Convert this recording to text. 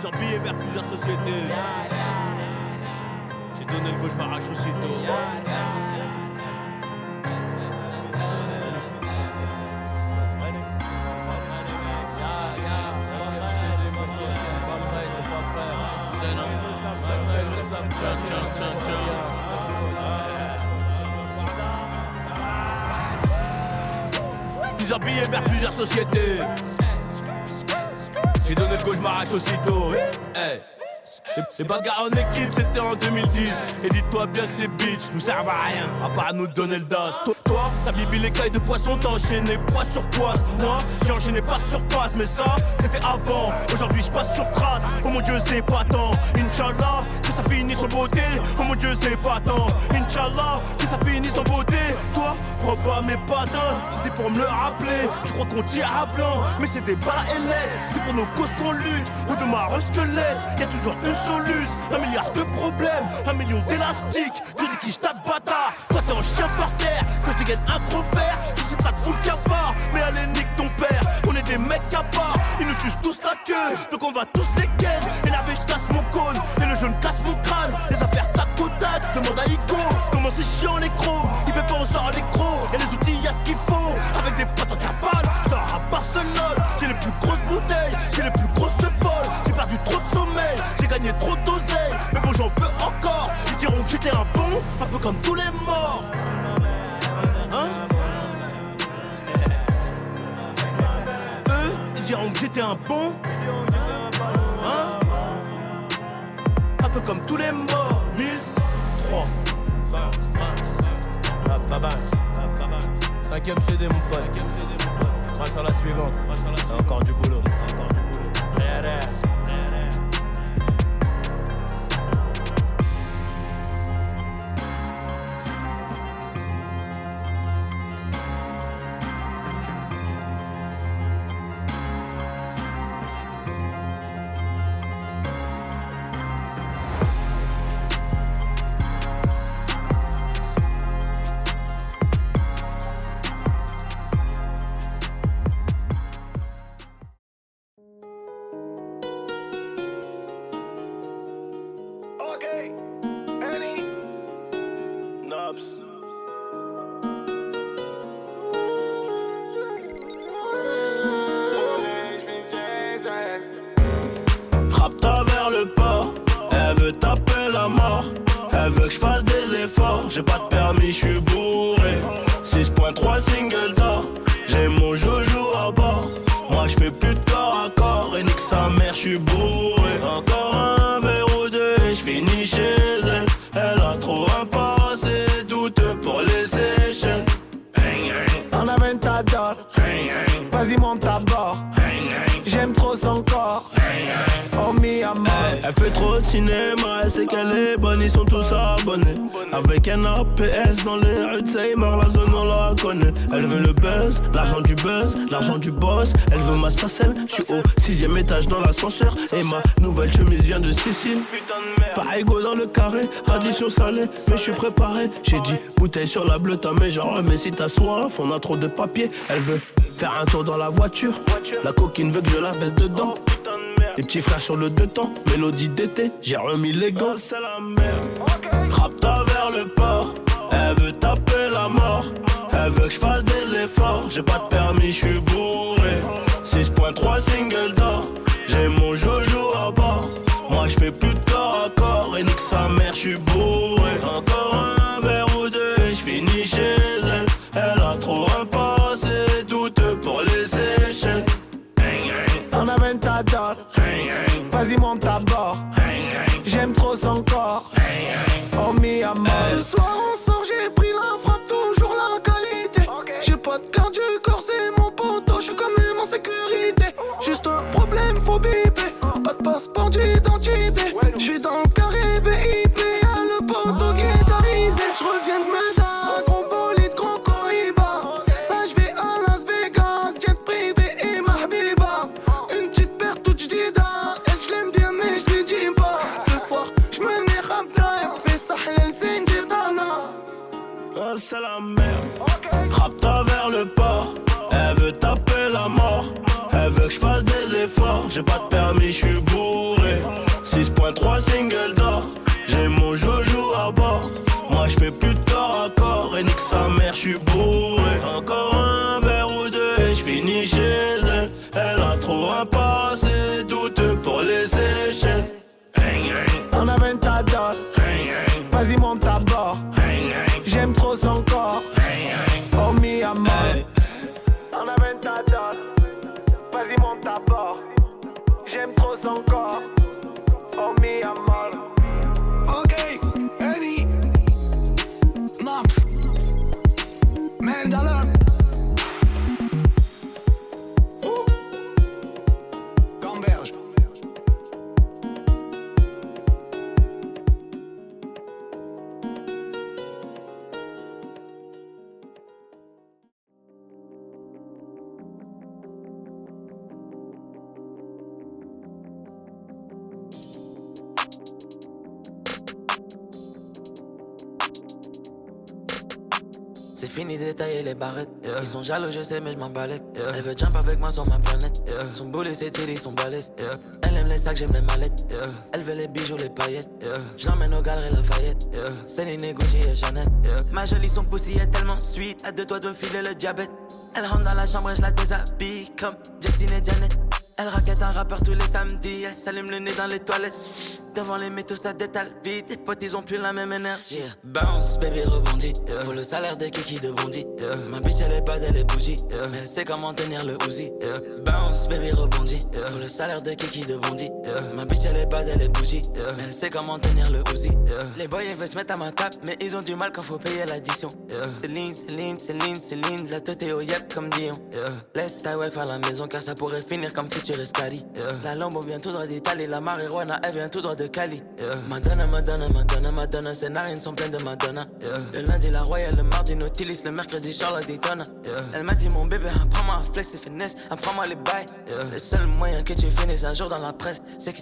plusieurs billets vers plusieurs sociétés. J'ai donné le go, je m'arrache aussitôt. Plusieurs billets vers plusieurs sociétés. J'ai donné le go, je m'arrache aussitôt. Hey. Les bagarres en équipe c'était en 2010. Et dis-toi bien que ces bitches nous servent à rien, à part à nous donner le das. Toi, t'as bibi les cailles de poisson, t'as enchaîné poids sur poids. Moi, j'ai enchaîné pas sur passe, mais ça, c'était avant. Aujourd'hui je passe sur trace, oh mon dieu c'est pas tant. Inch'Allah, que ça finisse en beauté. Oh mon dieu c'est pas tant. Inch'Allah, que ça finisse en beauté. Toi, prends pas mes patins, si c'est pour me le rappeler. Tu crois qu'on tire à blanc, mais c'est des balles à ailettes. C'est pour nos causes qu'on lutte, ou de marre squelette. Y'a toujours une soluce, 1 milliard de problèmes, 1 million d'élastiques. Tu dis qui j't'as de bâtard, toi t'es en chien par terre. Quand je te gagne un gros fer, tu sais que ça te fout le cafard. Mais allez nique ton père, on est des mecs à part. Ils nous sucent tous la queue, donc on va tous les ken. Énervé je casse mon cône, et le jeune casse mon crâne. Les affaires tac au tac, demande à Ico. Comment c'est chiant les crocs, il fait pas on sort les crocs. Y'a les outils, y'a ce qu'il faut, avec des potes en cavale. J'dors à Barcelone, j'ai les plus grosses bouteilles, j'ai les plus grosses folles. J'ai perdu trop de sommeil, j'ai gagné trop d'oseille. Mais bon j'en veux encore, ils diront que j'étais un bon, un peu comme tous les morts. Hein? Eux, ils diront que j'étais un bon, hein? Un peu comme tous les morts. 1003 5ème CD mon pote. Passe à la suivante. T'as encore du boulot. Rapta vers le port, elle veut taper la mort. Elle veut que je fasse des efforts, j'ai pas de permis, je suis bourré. 6.3 single d'or, j'ai mon joujou à bord. Moi je fais plus de corps à corps et nique sa mère, je suis bourré. Encore un verre ou deux et je finis chez elle. Elle a trop un passé douteux pour les Seychelles. En Aventador, vas-y monte à bord. J'aime trop son corps. Oh mi amor. Elle fait trop de cinéma, elle sait qu'elle est bonne, ils sont tous abonnés. Avec un APS dans les rues de Seymour, la zone on la connaît. Elle veut le buzz, l'argent du boss. Elle veut ma SACEM, je suis au 6ème étage dans l'ascenseur. Et ma nouvelle chemise vient de Sicile. Pas égaux dans le carré, addition salée, mais je suis préparé. J'ai dit bouteille sur la bleue, t'as mes genre mais si t'as soif, on a trop de papier. Elle veut faire un tour dans la voiture, la coquine veut que je la baisse dedans. Les petits frères sur le deux temps, mélodie d'été, j'ai remis les gants, c'est la merde. Rapta vers le port, elle veut taper la mort. Elle veut que je fasse des efforts, j'ai pas de permis, je suis bourré. 6.3 single d'or, j'ai mon joujou à bord. Moi je fais plus de corps à corps et nique sa mère, je suis bourré. Encore un verre ou deux et je finis chez elle. Elle a trop un passé douteux pour les Seychelles. En Aventador, vas-y monte à bord. J'aime trop son corps. Oh mi amor. Ce soir on sort, j'ai pris la frappe, toujours la qualité. J'ai pas de carte du corps, c'est mon poteau, je suis quand même en sécurité. Juste un problème, faut biper. Pas de passeport d'identité. J'suis dans le carré BIP, y'a le poteau guitarisé. J'reviens de Medina, gros bolide, gros Cohiba. Là j'vais à Las Vegas, jet privé et ma habiba. Une petite paire toute j'dida, elle j'l'aime bien mais j'lui dis pas. Ce soir j'me mets Rapta, fais ça halal c'est Dana. Ah c'est la merde. Rapta vers le port, elle veut taper la mort. Elle veut que je fasse des efforts, j'ai pas de permis, je suis bourré. 6.3 single d'or, j'ai mon joujou à bord. Moi je fais plus de corps à corps et nique sa mère, je suis bourré. Encore un verre ou deux et je finis chez elle. Elle a trop un passé douteux pour les sécher. On a 20 à dot, vas-y monte à bord. J'aime trop son corps, oh mi amor. On a 20 à dot, vas-y monte à bord. J'aime trop son corps, oh mi amor. Ok, Eddie, Naps, Meldala. Gamberge. C'est fini de détailler les barrettes. Ils sont jaloux, je sais, mais je m'en balèque. Elle veut jump avec moi sur ma planète. Son boulet, ses titties sont balèzes. Elle aime les sacs, j'aime les mallettes. Elle veut les bijoux, les paillettes. Je l'emmène aux galeries Lafayette. Céline et Gucci et Jeannette. Ma jolie, son pussy est tellement sweet. À deux doigts de me filer le diabète. Elle rentre dans la chambre et je la déshabille comme Justine et Janet. Elle raquette un rappeur tous les samedis. Elle s'allume le nez dans les toilettes. Devant les métaux, ça détale vite. Les potes, ils ont plus la même énergie. Bounce, baby, rebondit. Faut le salaire de Kiki de Bondy. Ma bitch, elle est pas elle est bougie. Mais elle sait comment tenir le Uzi. Bounce, baby, rebondit. Faut le salaire de Kiki de Bondy. Ma bitch, elle est pas elle est bougie. Mais elle sait comment tenir le Uzi. Les boys, ils veulent se mettre à ma table. Mais ils ont du mal quand faut payer l'addition. Céline, Céline, Céline, Céline. La tête est au yep comme Dion. Laisse ta wife à la maison car ça pourrait finir comme Future Escali. La Lambo vient tout droit d'Italie. La marijuana, elle vient tout droit de Cali. Madonna, Madonna, Madonna, Madonna. Ses narines sont pleines de Madonna. Le lundi, la Royale, le mardi, Nautilus. Le mercredi, Charlotte Daytona. Elle m'a dit, mon bébé, apprends-moi à flex et finesse. Apprends-moi les bails. Le seul moyen que tu finisses un jour dans la presse, c'est que